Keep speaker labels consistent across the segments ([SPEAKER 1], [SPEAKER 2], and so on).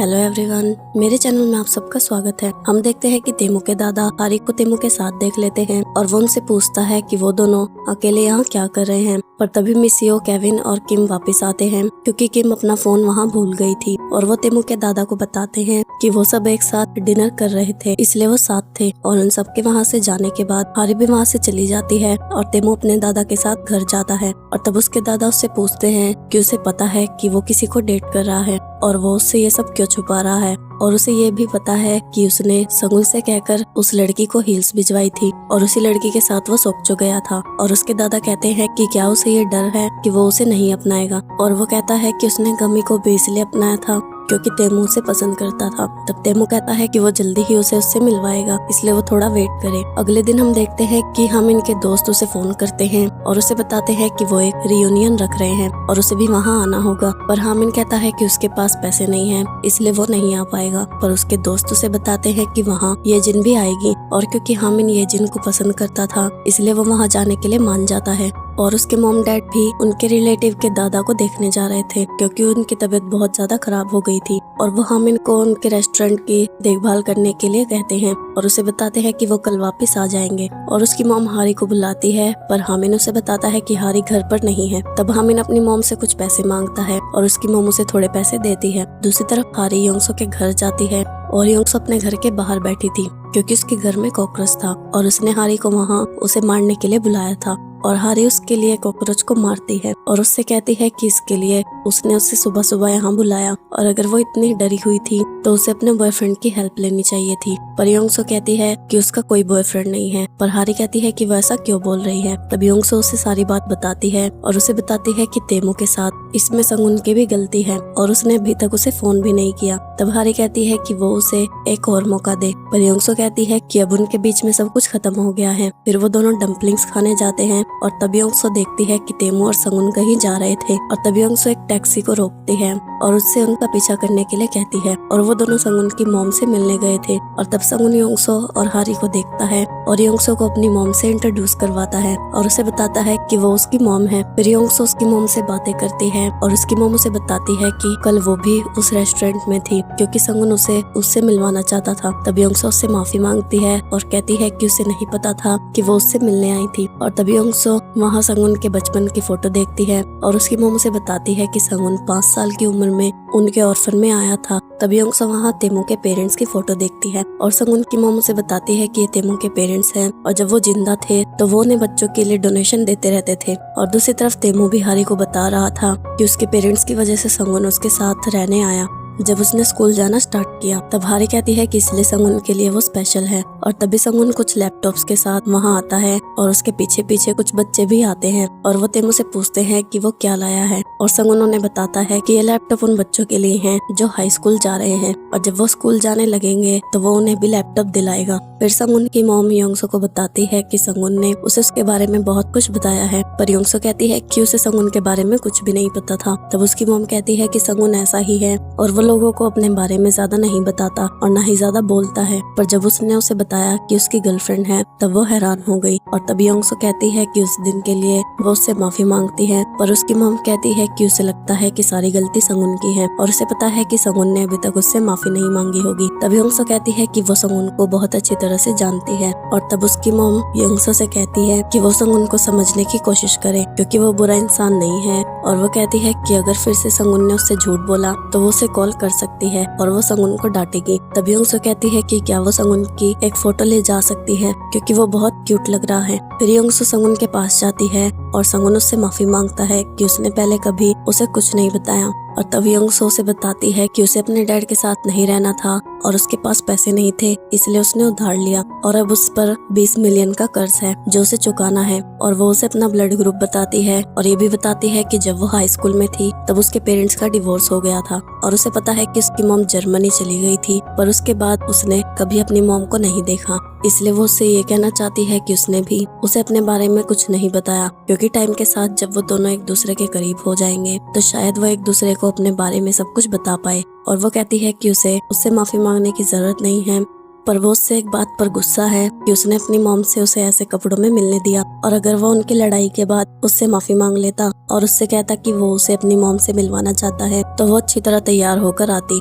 [SPEAKER 1] Hello everyone, मेरे channel में आप सबका स्वागत है। हम देखते हैं कि तेमू के दादा हारी को तेमू के साथ देख लेते हैं और वो उनसे पूछता है कि वो दोनों अकेले यहाँ क्या कर रहे हैं। पर तभी मिसियो, केविन और किम वापस आते हैं क्योंकि किम अपना फोन वहाँ भूल गई थी और वो तेमू के दादा को बताते हैं कि वो सब एक साथ डिनर कर रहे थे, इसलिए वो साथ थे। और उन सबके वहाँ से जाने के बाद हारी भी वहाँ से चली जाती है और तेमू अपने दादा के साथ घर जाता है। और तब उसके दादा उससे पूछते हैं कि उसे पता है कि वो किसी को डेट कर रहा है और वो उससे ये सब क्यों छुपा रहा है। और उसे ये भी पता है कि उसने सगुन से कहकर उस लड़की को हील्स भिजवाई थी और उसी लड़की के साथ वो सोक्चो गया था। और उसके दादा कहते हैं कि क्या उसे ये डर है कि वो उसे नहीं अपनाएगा। और वो कहता है कि उसने गमी को भी इसलिए अपनाया था क्योंकि तेमू उसे पसंद करता था। तब तेमू कहता है कि वो जल्दी ही उसे उससे मिलवाएगा, इसलिए वो थोड़ा वेट करे। अगले दिन हम देखते हैं कि हम इनके दोस्त उसे फोन करते हैं और उसे बताते हैं कि वो एक रियूनियन रख रहे हैं और उसे भी वहाँ आना होगा। पर हामिन कहता है कि उसके पास पैसे नहीं है, इसलिए वो नहीं आ पाएगा। पर उसके दोस्त उसे बताते हैं कि वहाँ ये जिन भी आएगी और क्योंकि हामिन ये जिन को पसंद करता था इसलिए वो वहाँ जाने के लिए मान जाता है। और उसके मॉम डैड भी उनके रिलेटिव के दादा को देखने जा रहे थे क्योंकि उनकी तबीयत बहुत ज्यादा खराब हो गई थी। और वो हामिन को उनके रेस्टोरेंट की देखभाल करने के लिए कहते हैं और उसे बताते हैं कि वो कल वापस आ जाएंगे। और उसकी मॉम हारी को बुलाती है पर हामिन उसे बताता है कि हारी घर पर नहीं है। तब हामिन अपनी मॉम से कुछ पैसे मांगता है और उसकी मॉम उसे थोड़े पैसे देती है। दूसरी तरफ हारी योंगसो के घर जाती है और योंगसो अपने घर के बाहर बैठी थी क्योंकि उसके घर में कॉकरोच था और उसने हारी को वहाँ उसे मारने के लिए बुलाया था। और हारी उसके लिए कॉकरोच को मारती है और उससे कहती है कि इसके लिए उसने उसे सुबह सुबह यहाँ बुलाया और अगर वो इतनी डरी हुई थी तो उसे अपने बॉयफ्रेंड की हेल्प लेनी चाहिए थी। पर योंगसो कहती है कि उसका कोई बॉयफ्रेंड नहीं है। पर हारी कहती है कि वो ऐसा क्यों बोल रही है। तब योंगसो उसे सारी बात बताती है और उसे बताती है कि तेमू के साथ इसमें संगुन की भी गलती है और उसने अभी तक उसे फोन भी नहीं किया। तब हारी कहती है कि वो उसे एक और मौका दे। पर योंगसो कहती है कि अब उनके बीच में सब कुछ खत्म हो गया है। फिर वो दोनों डम्पलिंग्स खाने जाते हैं और तभी योंगसो देखती है कि तेमू और संगुन कहीं जा रहे थे। और तभी योंगसो एक टैक्सी को रोकती है और उससे उनका पीछा करने के लिए कहती है। और वो दोनों संगुन की मॉम से मिलने गए थे। और तब संगुन योंगसो और हारी को देखता है और योंगसो को अपनी मॉम से इंट्रोड्यूस करवाता है और उसे बताता है कि वो उसकी मॉम है। फिर योंगसो उसकी मॉम से बातें करती है और उसकी मॉम उसे बताती है कि कल वो भी उस रेस्टोरेंट में थी क्योंकि संगुन उसे उससे मिलवाना चाहता था। तब योंगसो उससे माफी मांगती है और कहती है कि उसे नहीं पता था कि वो उससे मिलने आई थी। और तभी योंगसो वहाँ संगुन के बचपन की फोटो देखती है और उसकी मॉम उसे बताती है कि संगुन 5 साल की उम्र में उनके ऑर्फन में आया था। तभी योंगसो वहाँ तेमू के पेरेंट्स की फोटो देखती है और संगुन की मॉम उसे बताती है कि ये तेमू के पेरेंट्स हैं और जब वो जिंदा थे तो वो उन्हें बच्चों के लिए डोनेशन देते रहते थे। और दूसरी तरफ तेमू भी हारी को बता रहा था कि उसके पेरेंट्स की वजह से संगुन उसके साथ रहने आया जब उसने स्कूल जाना स्टार्ट किया। तब हारी कहती है कि इसलिए संगुन के लिए वो स्पेशल है। और तभी संगुन कुछ लैपटॉप्स के साथ वहाँ आता है और उसके पीछे पीछे कुछ बच्चे भी आते हैं और वो तेमू से पूछते हैं कि वो क्या लाया है। और संगुन उन्हें बताता है कि ये लैपटॉप उन बच्चों के लिए हैं जो हाई स्कूल जा रहे हैं और जब वो स्कूल जाने लगेंगे तो वो उन्हें भी लैपटॉप दिलाएगा। फिर संगुन की मॉम योंगसो को बताती है कि संगुन ने उसे उसके बारे में बहुत कुछ बताया है। पर योंगसो कहती है कि उसे संगुन के बारे में कुछ भी नहीं पता था। तब उसकी मॉम कहती है कि संगुन ऐसा ही है और वो लोगों को अपने बारे में ज्यादा नहीं बताता और ना ही ज्यादा बोलता है। पर जब उसने उसे बताया कि उसकी गर्लफ्रेंड है तब वो हैरान हो गई। और तभी योंगसो कहती है कि उस दिन के लिए वो उससे माफी मांगती है। पर उसकी मॉम कहती है कि उसे लगता है कि सारी गलती संगुन की है और उसे पता है कि संगुन ने अभी तक उससे माफी नहीं मांगी होगी। तभी योंगसो कहती है कि वो संगुन को बहुत अच्छी तरह से जानती है। और तब उसकी मॉम योंगसो से कहती है कि वो संगुन को समझने की कोशिश करे क्योंकि वो बुरा इंसान नहीं है। और वो कहती है कि अगर फिर से संगुन ने उससे झूठ बोला तो वो उसे कॉल कर सकती है और वो संगुन को डांटेगी। तभी योंगसो कहती है कि क्या वो संगुन की एक फोटो ले जा सकती है क्योंकि वो बहुत क्यूट लग रहा है। फिर योंगसो संगुन के पास जाती है और संगुन उससे माफी मांगता है कि उसने पहले कभी उसे कुछ नहीं बताया। और तभी योंगसो से बताती है कि उसे अपने डैड के साथ नहीं रहना था और उसके पास पैसे नहीं थे इसलिए उसने उधार लिया और अब उस पर 20 मिलियन का कर्ज है जो उसे चुकाना है। और वो उसे अपना ब्लड ग्रुप बताती है और ये भी बताती है कि जब वो हाई स्कूल में थी तब उसके पेरेंट्स का डिवोर्स हो गया था और उसे पता है कि उसकी मॉम जर्मनी चली गई थी पर उसके बाद उसने कभी अपनी मॉम को नहीं देखा। इसलिए वो उससे ये कहना चाहती है कि उसने भी उसे अपने बारे में कुछ नहीं बताया क्योंकि टाइम के साथ जब वो दोनों एक दूसरे के करीब हो जाएंगे तो शायद वो एक दूसरे को अपने बारे में सब कुछ बता पाए। और वो कहती है कि उसे उससे माफी मांगने की जरूरत नहीं है पर वो उससे एक बात पर गुस्सा है कि उसने अपनी मॉम से उसे ऐसे कपड़ों में मिलने दिया और अगर वो उनकी लड़ाई के बाद उससे माफी मांग लेता और उससे कहता कि वो उसे अपनी मॉम से मिलवाना चाहता है तो वो अच्छी तरह तैयार होकर आती।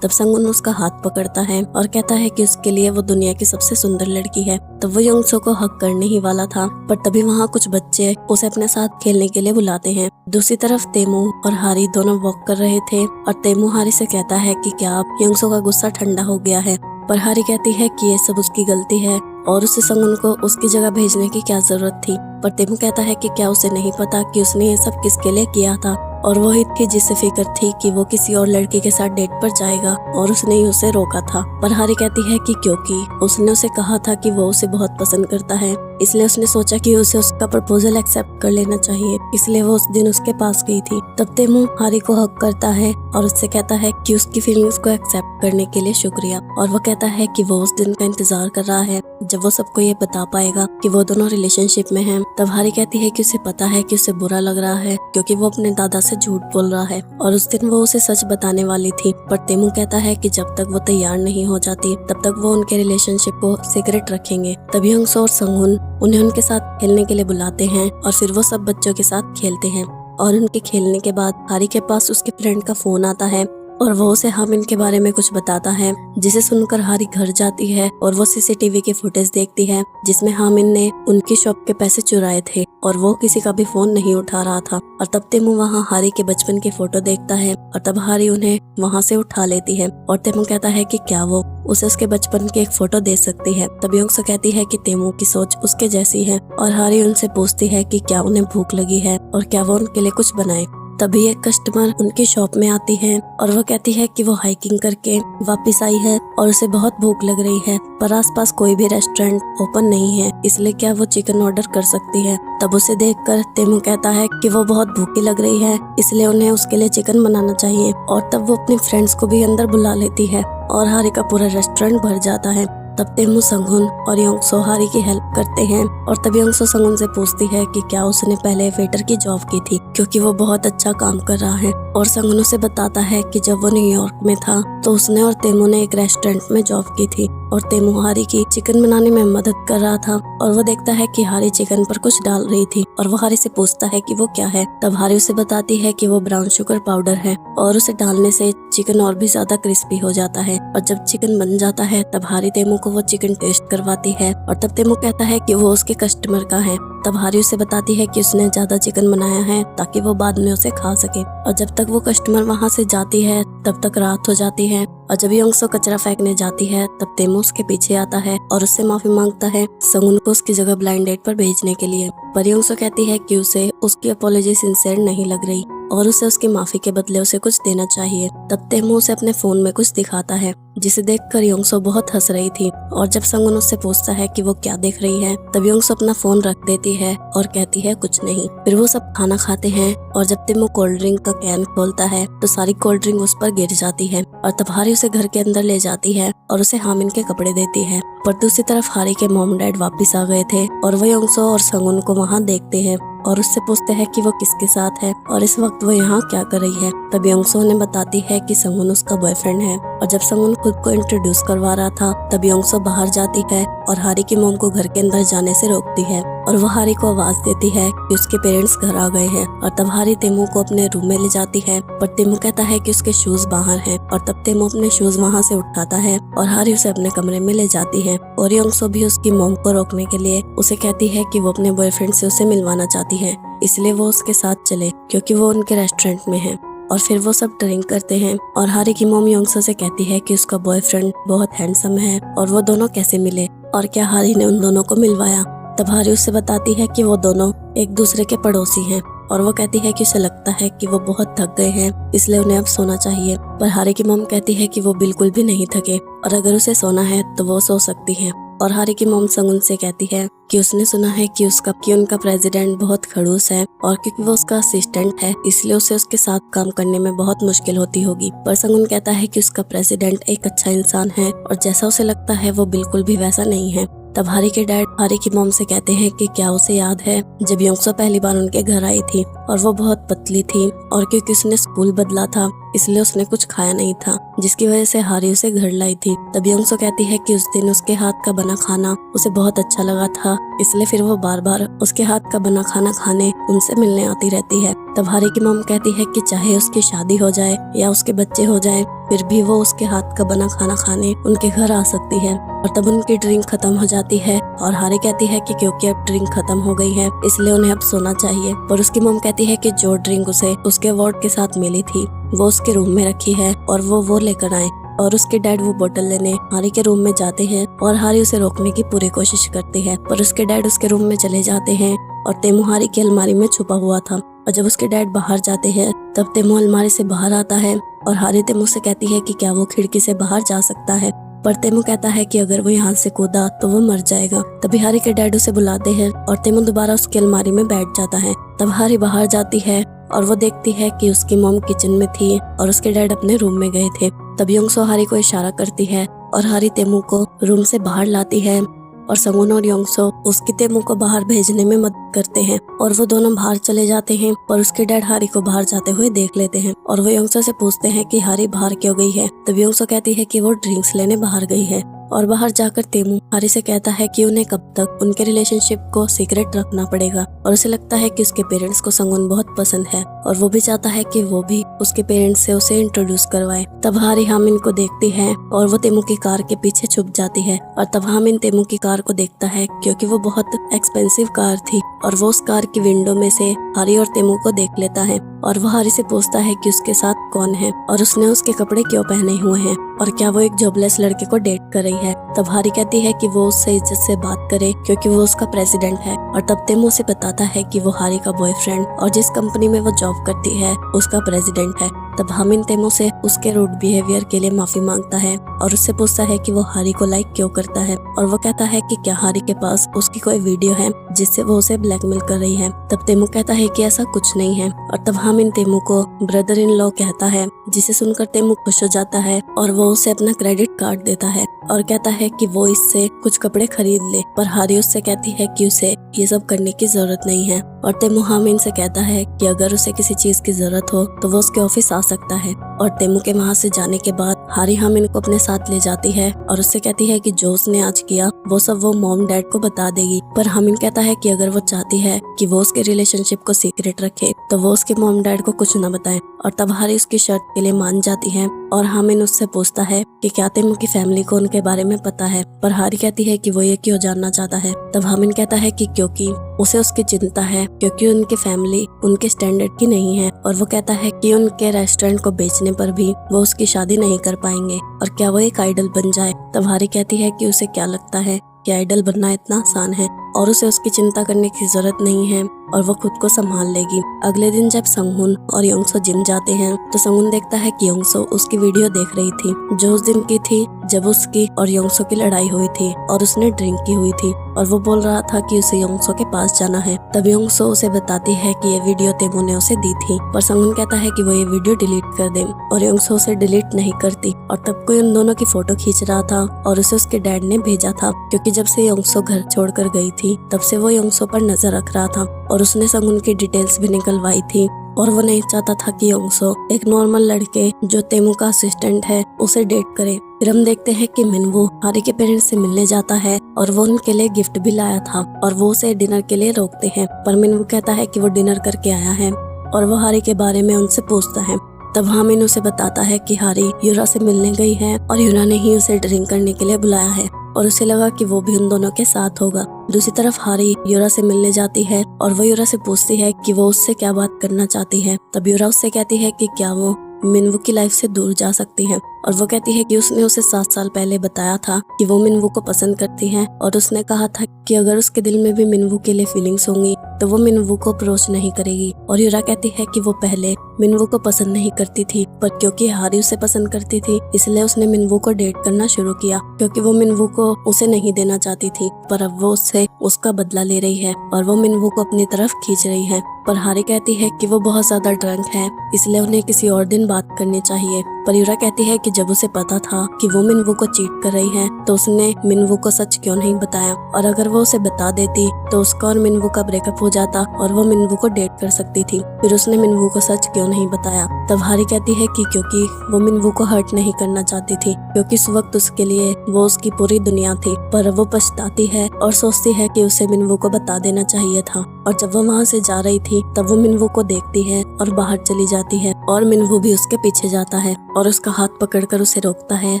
[SPEAKER 1] तब संगुन उसका हाथ पकड़ता है और कहता है कि उसके लिए वो दुनिया की सबसे सुंदर लड़की है। तब वो योंगसो को हक करने ही वाला था, पर तभी वहाँ कुछ बच्चे उसे अपने साथ खेलने के लिए बुलाते हैं। दूसरी तरफ तेमू और हारी दोनों वॉक कर रहे थे और तेमू हारी से कहता है कि क्या अब योंगसो का गुस्सा ठंडा हो गया है, पर हारी कहती है कि ये सब उसकी गलती है और उसे संगुन को उसकी जगह भेजने की क्या जरूरत थी। पर तेमू कहता है कि क्या उसे नहीं पता कि उसने ये सब किसके लिए किया था, और वो ही थी जिसे फिक्र थी कि वो किसी और लड़की के साथ डेट पर जाएगा और उसने ही उसे रोका था। पर हारी कहती है कि क्योंकि उसने उसे कहा था कि वो उसे बहुत पसंद करता है, इसलिए उसने सोचा कि उसे उसका प्रपोजल एक्सेप्ट कर लेना चाहिए, इसलिए वो उस दिन उसके पास गई थी। तब तेमू हारी को हक करता है और उससे कहता है कि उसकी फीलिंग्स को एक्सेप्ट करने के लिए शुक्रिया, और वो कहता है कि वो उस दिन का इंतजार कर रहा है जब वो सबको ये बता पाएगा कि वो दोनों रिलेशनशिप में हैं। तब हारी कहती है कि उसे पता है कि उसे बुरा लग रहा है क्योंकि वो अपने दादा से झूठ बोल रहा है और उस दिन वो उसे सच बताने वाली थी, पर तेमू कहता है कि जब तक वो तैयार नहीं हो जाती तब तक वो उनके रिलेशनशिप को सीक्रेट रखेंगे। तभी योंगसो और संगुन उन्हें उनके साथ खेलने के लिए बुलाते हैं और फिर वो सब बच्चों के साथ खेलते हैं। और उनके खेलने के बाद हारी के पास उसके फ्रेंड का फोन आता है और वो उसे हामिन के बारे में कुछ बताता है, जिसे सुनकर हारी घर जाती है और वो सीसीटीवी की फुटेज देखती है जिसमें हामिन ने उनकी शॉप के पैसे चुराए थे और वो किसी का भी फोन नहीं उठा रहा था। और तब तेमू वहाँ हारी के बचपन की फोटो देखता है और तब हारी उन्हें वहाँ से उठा लेती है और तेमू कहता है कि क्या वो उसे उसके बचपन की एक फोटो दे सकती है। तब योंगसो कहती है कि तेमू की सोच उसके जैसी है और हारी उनसे पूछती है कि क्या उन्हें भूख लगी है और क्या वो उनके लिए कुछ बनाए। तभी एक कस्टमर उनकी शॉप में आती है और वो कहती है कि वो हाइकिंग करके वापस आई है और उसे बहुत भूख लग रही है, पर आसपास कोई भी रेस्टोरेंट ओपन नहीं है, इसलिए क्या वो चिकन ऑर्डर कर सकती है। तब उसे देखकर तेमू कहता है कि वो बहुत भूखी लग रही है, इसलिए उन्हें उसके लिए चिकन बनाना चाहिए। और तब वो अपने फ्रेंड्स को भी अंदर बुला लेती है और हारी का पूरा रेस्टोरेंट भर जाता है। तब तेमू संगुन और योंगसो हारी की हेल्प करते हैं और तब योंगसो संगुन से पूछती है कि क्या उसने पहले वेटर की जॉब की थी क्योंकि वो बहुत अच्छा काम कर रहा है। और संगुन उसे बताता है कि जब वो न्यूयॉर्क में था तो उसने और तेमू ने एक रेस्टोरेंट में जॉब की थी और तेमू हारी की चिकन बनाने में मदद कर रहा था। और वो देखता है कि हारी चिकन पर कुछ डाल रही थी और वो हारी से पूछता है कि वो क्या है। तब हारी उसे बताती है कि वो ब्राउन शुगर पाउडर है और उसे डालने से चिकन और भी ज्यादा क्रिस्पी हो जाता है। और जब चिकन बन जाता है तब हारी तेमू को वो चिकन टेस्ट करवाती है और तब तेमू कहता है कि वो उसके कस्टमर का है। तब हारी उसे बताती है कि उसने ज्यादा चिकन बनाया है ताकि वो बाद में उसे खा सके। और जब तक वो कस्टमर वहाँ से जाती है तब तक रात हो जाती है। और जब योंगसो कचरा फेंकने जाती है तब तेमू उसके पीछे आता है और उससे माफी मांगता है संगुन को उसकी जगह ब्लाइंड डेट पर भेजने के लिए। पर योंगसो कहती है कि उसे उसकी अपॉलजी सिंसियर नहीं लग रही और उसे उसकी माफी के बदले उसे कुछ देना चाहिए। तब तेमू उसे अपने फोन में कुछ दिखाता है जिसे देखकर योंगसो बहुत हंस रही थी। और जब संगुन उससे पूछता है कि वो क्या देख रही है तब योंगसो अपना फोन रख देती है और कहती है कुछ नहीं। फिर वो सब खाना खाते हैं और जब तेमू कोल्ड ड्रिंक का कैन खोलता है तो सारी कोल्ड ड्रिंक उस पर गिर जाती है और तब हारी उसे घर के अंदर ले जाती है और उसे हामिन के कपड़े देती है। पर दूसरी तरफ हारी के मॉम डैड वापस आ गए थे और वो योंगसो और संगुन को वहाँ देखते हैं और उससे पूछते हैं कि वो किसके साथ है और इस वक्त वो यहाँ क्या कर रही है। तब योंगसो ने बताती है कि संगुन उसका बॉयफ्रेंड है। और जब संगुन खुद को इंट्रोड्यूस करवा रहा था तब योंगसो बाहर जाती है और हारी की मॉम को घर के अंदर जाने से रोकती है और वो हारी को आवाज देती है कि उसके पेरेंट्स घर आ गए हैं। और तब हारी तेमू को अपने रूम में ले जाती है पर तेमू कहता है कि उसके शूज बाहर हैं और तब तेमू अपने शूज वहाँ से उठाता है और हारी उसे अपने कमरे में ले जाती है। और योंगसो भी उसकी मॉम को रोकने के लिए उसे कहती है कि वो अपने बॉयफ्रेंड से उसे मिलवाना चाहती है, इसलिए वो उसके साथ चले क्योंकि वो उनके रेस्टोरेंट में है। और फिर वो सब ड्रिंक करते हैं और हारी की मॉम योंगसो से कहती है कि उसका बॉयफ्रेंड बहुत हैंडसम है और वो दोनों कैसे मिले और क्या हारी ने उन दोनों को मिलवाया। तब हारी उससे बताती है कि वो दोनों एक दूसरे के पड़ोसी हैं और वो कहती है कि उसे लगता है कि वो बहुत थक गए हैं इसलिए उन्हें अब सोना चाहिए। पर हारी की मॉम कहती है कि वो बिल्कुल भी नहीं थके और अगर उसे सोना है तो वो सो सकती है। और हारी की मॉम संगुन से कहती है कि उसने सुना है कि उनका प्रेसिडेंट बहुत खड़ूस है और क्योंकि वो उसका असिस्टेंट है इसलिए उसे उसके साथ काम करने में बहुत मुश्किल होती होगी। पर संगुन कहता है कि उसका प्रेसिडेंट एक अच्छा इंसान है और जैसा उसे लगता है वो बिल्कुल भी वैसा नहीं है। तब हारी के डैड हारी की मॉम से कहते हैं कि क्या उसे याद है जब योंगसो पहली बार उनके घर आई थी और वो बहुत पतली थी और क्योंकि उसने स्कूल बदला था इसलिए उसने कुछ खाया नहीं था जिसकी वजह से हारी उसे घर लाई थी। तब योंगसो कहती है कि उस दिन उसके हाथ का बना खाना उसे बहुत अच्छा लगा था इसलिए फिर वो बार बार उसके हाथ का बना खाना खाने उनसे मिलने आती रहती है। तब हारी की मॉम कहती है कि चाहे उसकी शादी हो जाए या उसके बच्चे हो जाए फिर भी वो उसके हाथ का बना खाना खाने उनके घर आ सकती है। और तब उनकी ड्रिंक खत्म हो जाती है और हारी कहती है कि क्योंकि अब ड्रिंक खत्म हो गई है इसलिए उन्हें अब सोना चाहिए। पर उसकी मॉम कहती है कि जो ड्रिंक उसे उसके अवार्ड के साथ मिली थी वो उसके रूम में रखी है और वो लेकर आए। और उसके डैड वो बोतल लेने हारी के रूम में जाते हैं और हारी उसे रोकने की पूरी कोशिश करती है, पर उसके डैड उसके रूम में चले जाते हैं और तेमू हारी की अलमारी में छुपा हुआ था। और जब उसके डैड बाहर जाते हैं तब तेमू अलमारी से बाहर आता है और हारी तेमू से कहती है कि क्या वो खिड़की से बाहर जा सकता है, पर तेमू कहता है कि अगर वो यहाँ से कूदा तो वो मर जाएगा। तभी हारी के डैड उसे बुलाते हैं और तेमू दोबारा उसकी अलमारी में बैठ जाता है। तब हारी बाहर जाती है और वो देखती है कि उसकी मॉम किचन में थी और उसके डैड अपने रूम में गए थे। तब योंगसो हारी को इशारा करती है और हारी तेमू को रूम से बाहर लाती है और संगुन और योंगसो उसकी तेमू को बाहर भेजने में मदद करते हैं और वो दोनों बाहर चले जाते हैं। पर उसके डैड हारी को बाहर जाते हुए देख लेते हैं और वो योंगसो से पूछते हैं कि हारी बाहर क्यों गई है। तब योंगसो कहती है कि वो ड्रिंक्स लेने बाहर गई है। और बाहर जाकर तेमू हारी से कहता है कि उन्हें कब तक उनके रिलेशनशिप को सीक्रेट रखना पड़ेगा और उसे लगता है कि उसके पेरेंट्स को संगुन बहुत पसंद है और वो भी चाहता है कि वो भी उसके पेरेंट्स से उसे इंट्रोड्यूस करवाए। तब हारी हामिन को देखती है और वो तेमू की कार के पीछे छुप जाती है और तब हामिन तेमू की कार को देखता है क्योंकि वो बहुत एक्सपेंसिव कार थी और वो उस कार की विंडो में से हारी और तेमू को देख लेता है और वो हारी से पूछता है कि उसके साथ कौन है और उसने उसके कपड़े क्यों पहने हुए हैं और क्या वो एक जॉबलेस लड़के को डेट कर रही है। तब हारी कहती है कि वो उससे इज्जत से बात करे क्योंकि वो उसका प्रेसिडेंट है। और तब तेमू उसे बताता है कि वो हारी का बॉयफ्रेंड और जिस कंपनी में वो जॉब करती है उसका प्रेसिडेंट है। तब हामिन तेमू से उसके रूड बिहेवियर के लिए माफी मांगता है और उससे पूछता है कि वो हारी को लाइक क्यों करता है और वो कहता है कि क्या हारी के पास उसकी कोई वीडियो है जिससे वो उसे ब्लैकमेल कर रही है। तब तेमू कहता है कि ऐसा कुछ नहीं है और तब हामिन तेमू को ब्रदर इन लॉ कहता है, जिसे सुनकर तेमू खुश हो जाता है और वो उसे अपना क्रेडिट कार्ड देता है और कहता है कि वो इससे कुछ कपड़े खरीद ले। पर हारी उससे कहती है कि उसे ये सब करने की जरूरत नहीं है और तेमू हामिन से कहता है कि अगर उसे किसी चीज की जरूरत हो तो वो उसके ऑफिस आ सकता है। और तेमू के वहाँ से जाने के बाद हारी हामिन को अपने साथ ले जाती है और उससे कहती है कि जो उसने आज किया वो सब वो मॉम डैड को बता देगी। पर हामिन कहता है कि अगर वो चाहती है कि वो उसके रिलेशनशिप को सीक्रेट रखे तो वो उसके मॉम डैड को कुछ न बताए। और तब हारी उसकी शर्त के लिए मान जाती है और हामिन उससे पूछता है कि क्या तेमू की फैमिली को उनके बारे में पता है। पर हारी कहती है कि वो ये क्यों जानना चाहता है। तब हामिन कहता है कि क्योंकि उसे उसकी चिंता है क्योंकि उनकी फैमिली उनके स्टैंडर्ड की नहीं है और वो कहता है कि उनके रेस्टोरेंट को बेचने पर भी वो उसकी शादी नहीं कर पाएंगे और क्या वो एक आइडल बन जाए। तब हारी कहती है कि उसे क्या लगता है कि आइडल बनना इतना आसान है और उसे उसकी चिंता करने की जरूरत नहीं है और वो खुद को संभाल लेगी। अगले दिन जब संगुन और योंगसो जिम जाते हैं तो संगुन देखता है कि योंगसो उसकी वीडियो देख रही थी जो उस दिन की थी जब उसकी और योंगसो की लड़ाई हुई थी और उसने ड्रिंक की हुई थी और वो बोल रहा था कि उसे योंगसो के पास जाना है। तब योंगसो उसे बताती है कि ये वीडियो तेमू ने उसे दी थी, पर संगुन कहता है कि वो ये वीडियो डिलीट कर दे और योंगसो उसे डिलीट नहीं करती। और तब कोई उन दोनों की फोटो खींच रहा था और उसे उसके डैड ने भेजा था क्योंकि जब से योंगसो घर छोड़कर गई थी तब से वो योंगसो पर नजर रख रहा था और उसने संगुन की डिटेल्स भी निकलवाई थी और वो नहीं चाहता था कि योंगसो एक नॉर्मल लड़के जो तेमू का असिस्टेंट है उसे डेट करे। फिर हम देखते हैं कि मिनवू हारी के पेरेंट्स से मिलने जाता है और वो उनके लिए गिफ्ट भी लाया था और वो उसे डिनर के लिए रोकते हैं, पर मिनवू कहता है कि वो डिनर करके आया है और वो हारी के बारे में उनसे पूछता है। तब हामिन उसे बताता है कि हारी यूरा से मिलने गई है और यूरा ने ही उसे ड्रिंक करने के लिए बुलाया है और उसे लगा कि वो भी उन दोनों के साथ होगा। दूसरी तरफ हारी यूरा से मिलने जाती है और वो यूरा से पूछती है कि वो उससे क्या बात करना चाहती है। तब यूरा उससे कहती है कि क्या वो मिनवू की लाइफ से दूर जा सकती है और वो कहती है कि उसने उसे 7 साल पहले बताया था कि वो मिनवू को पसंद करती है और उसने कहा था कि अगर उसके दिल में भी मिनवू के लिए फीलिंग्स होंगी तो वो मिनवू को अप्रोच नहीं करेगी। और यूरा कहती है कि वो पहले मिनवू को पसंद नहीं करती थी, पर क्योंकि हारी उसे पसंद करती थी इसलिए उसने मिनवू को डेट करना शुरू किया क्योंकि वो मिनवू को उसे नहीं देना चाहती थी, पर अब वो उससे उसका बदला ले रही है और वो मिनवू को अपनी तरफ खींच रही है। पर हारी कहती है कि वो बहुत ज्यादा ड्रंक है इसलिए उन्हें किसी और दिन बात करनी चाहिए। पर यूरा कहती है कि जब उसे पता था कि वो मिनवू को चीट कर रही है तो उसने मिनवू को सच क्यों नहीं बताया, और अगर वो उसे बता देती तो उसका और मिनवू का ब्रेकअप हो जाता और वो मिनवू को डेट कर सकती थी। फिर उसने मिनवू को सच क्यों नहीं बताया। तब हारी कहती है कि क्योंकि वो मिनवू को हर्ट नहीं करना चाहती थी, क्योंकि उस वक्त उसके लिए वो उसकी पूरी दुनिया थी। पर वो पछताती है और सोचती है कि उसे मिनवू को बता देना चाहिए था। और जब वो वहाँ से जा रही थी तब वो मिनवू को देखती है और बाहर चली जाती है और मिनवू भी उसके पीछे जाता है और उसका हाथ पकड़कर उसे रोकता है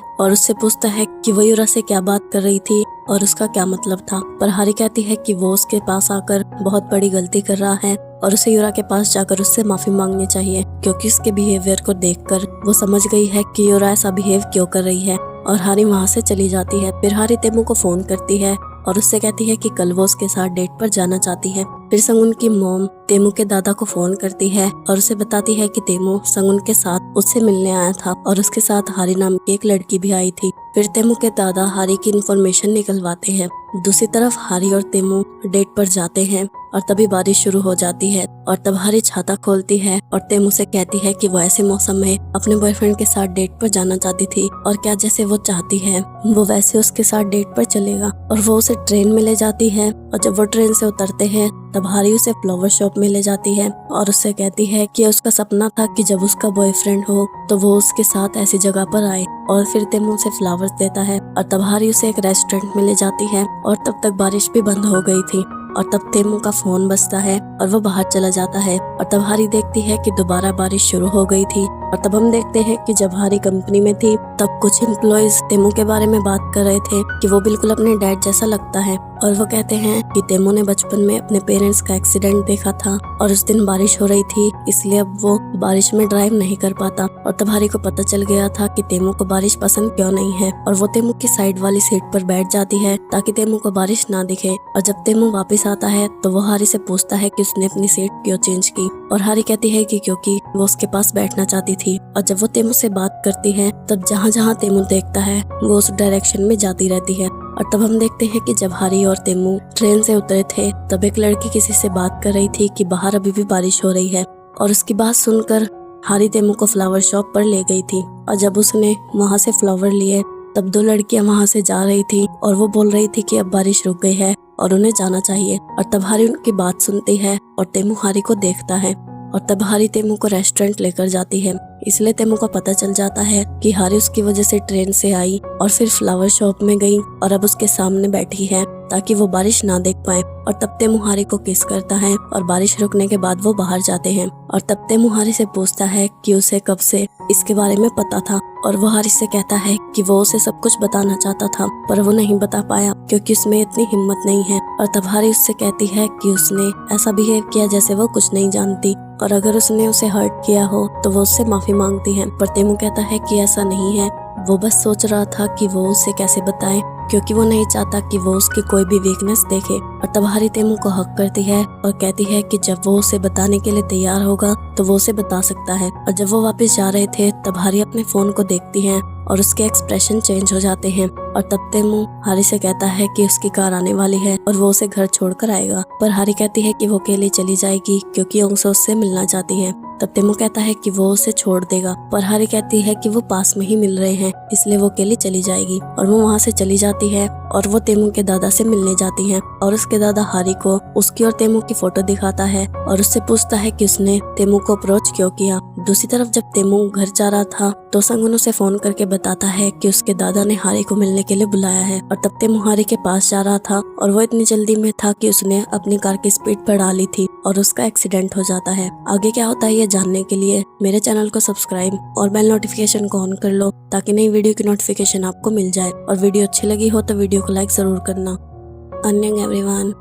[SPEAKER 1] और उससे पूछता है कि वो यूरा से क्या बात कर रही थी और उसका क्या मतलब था। पर हारी कहती है कि वो उसके पास आकर बहुत बड़ी गलती कर रहा है और उसे यूरा के पास जाकर उससे माफी मांगनी चाहिए, क्योंकि उसके बिहेवियर को देखकर वो समझ गई है कि यूरा ऐसा बिहेव क्यों कर रही है। और हारी वहाँ से चली जाती है। फिर हारी तेमू को फोन करती है और उससे कहती है कि कल वो उसके साथ डेट पर जाना चाहती है। फिर संगुन की मॉम तेमू के दादा को फोन करती है और उसे बताती है कि तेमू संगुन के साथ उससे मिलने आया था और उसके साथ हारी नाम की एक लड़की भी आई थी। फिर तेमू के दादा हारी की इन्फॉर्मेशन निकलवाते हैं। दूसरी तरफ हारी और तेमू डेट पर जाते हैं और तभी बारिश शुरू हो जाती है और तब हारी छाता खोलती है और तेमू से कहती है कि वो ऐसे मौसम में अपने बॉयफ्रेंड के साथ डेट पर जाना चाहती थी और क्या जैसे वो चाहती है वो वैसे उसके साथ डेट पर चलेगा। और वो उसे ट्रेन में ले जाती है और जब वो ट्रेन से उतरते हैं तब हारी उसे फ्लावर शॉप में ले जाती है और उससे कहती है कि उसका सपना था कि जब उसका बॉयफ्रेंड हो तो वो उसके साथ ऐसी जगह पर आए। और फिर तेमू उसे फ्लावर्स देता है और तब हारी उसे एक रेस्टोरेंट में ले जाती है और तब तक बारिश भी बंद हो गई थी। और तब तेमू का फोन बजता है और वो बाहर चला जाता है और तब हारी देखती है कि दोबारा बारिश शुरू हो गई थी। और तब हम देखते हैं कि जब हारी कंपनी में थी तब कुछ एम्प्लॉयज तेमू के बारे में बात कर रहे थे कि वो बिल्कुल अपने डैड जैसा लगता है। और वो कहते हैं कि तेमू ने बचपन में अपने पेरेंट्स का एक्सीडेंट देखा था और उस दिन बारिश हो रही थी, इसलिए अब वो बारिश में ड्राइव नहीं कर पाता। और तब हारी को पता चल गया था कि तेमू को बारिश पसंद क्यों नहीं है और वो तेमू की साइड वाली सीट पर बैठ जाती है ताकि तेमू को बारिश ना दिखे। और जब तेमू वापस आता है तो वो हारी से पूछता है कि उसने अपनी सीट क्यों चेंज की और हारी कहती है कि क्योंकि वो उसके पास बैठना चाहती थी। और जब वो तेमू से बात करती है तब जहाँ जहाँ तेमू देखता है वो उस डायरेक्शन में जाती रहती है। और तब हम देखते हैं कि जब हारी और तेमू ट्रेन से उतरे थे तब एक लड़की किसी से बात कर रही थी कि बाहर अभी भी बारिश हो रही है। और उसकी बात सुनकर हारी तेमू को फ्लावर शॉप पर ले गई थी और जब उसने वहाँ से फ्लावर लिए तब दो लड़कियां वहाँ से जा रही थी और वो बोल रही थी कि अब बारिश रुक गई है और उन्हें जाना चाहिए। और तब हारी उनकी बात सुनती है और तेमू हारी को देखता है और तब हारी तेमू को रेस्टोरेंट लेकर जाती है। इसलिए तेमू को पता चल जाता है कि हारी उसकी वजह से ट्रेन से आई और फिर फ्लावर शॉप में गई और अब उसके सामने बैठी है ताकि वो बारिश ना देख पाए। और तब तेमू हारी को किस करता है और बारिश रुकने के बाद वो बाहर जाते हैं। और तब तेमू हारी से पूछता है कि उसे कब से इसके बारे में पता था और वो हारी से कहता है कि वो उसे सब कुछ बताना चाहता था पर वो नहीं बता पाया क्योंकि उसमें इतनी हिम्मत नहीं है। और तब हारी उससे कहती है कि उसने ऐसा बिहेव किया जैसे वो कुछ नहीं जानती और अगर उसने उसे हर्ट किया हो तो वो उससे माफी मांगती है। पर तेमू कहता है कि ऐसा नहीं है, वो बस सोच रहा था कि वो उसे कैसे बताए क्योंकि वो नहीं चाहता कि वो उसकी कोई भी वीकनेस देखे। और तब हारी तेमू को हक करती है और कहती है कि जब वो उसे बताने के लिए तैयार होगा तो वो उसे बता सकता है। और जब वो वापस जा रहे थे तब हारी अपने फोन को देखती है और उसके एक्सप्रेशन चेंज हो जाते हैं। और तब तेमू हारी से कहता है कि उसकी कार आने वाली है और वो उसे घर छोड़कर आएगा। पर हारी कहती है कि वो अकेली चली जाएगी क्योंकि ओंगसो उससे मिलना चाहती है। तब तेमू कहता है कि वो उसे छोड़ देगा पर हारी कहती है कि वो पास में ही मिल रहे हैं इसलिए वो अकेली चली जाएगी। और वो वहाँ से चली जाती है और वो तेमू के दादा से मिलने जाती है और उसके दादा हारी को उसकी और तेमू की फोटो दिखाता है और उससे पूछता है कि उसने तेमू को अप्रोच क्यों किया। दूसरी तरफ जब तेमू घर जा रहा था तो संगुन उसे फोन करके बताता है कि उसके दादा ने हारी को मिलने के लिए बुलाया है। और तब तेमू हारी के पास जा रहा था और वो इतनी जल्दी में था कि उसने अपनी कार की स्पीड बढ़ा ली थी और उसका एक्सीडेंट हो जाता है। आगे क्या होता है ये जानने के लिए मेरे चैनल को सब्सक्राइब और बेल नोटिफिकेशन को ऑन कर लो ताकि नई वीडियो की नोटिफिकेशन आपको मिल जाए। और वीडियो अच्छी लगी हो तो वीडियो को लाइक जरूर करना। अन्यंग एवरीवन।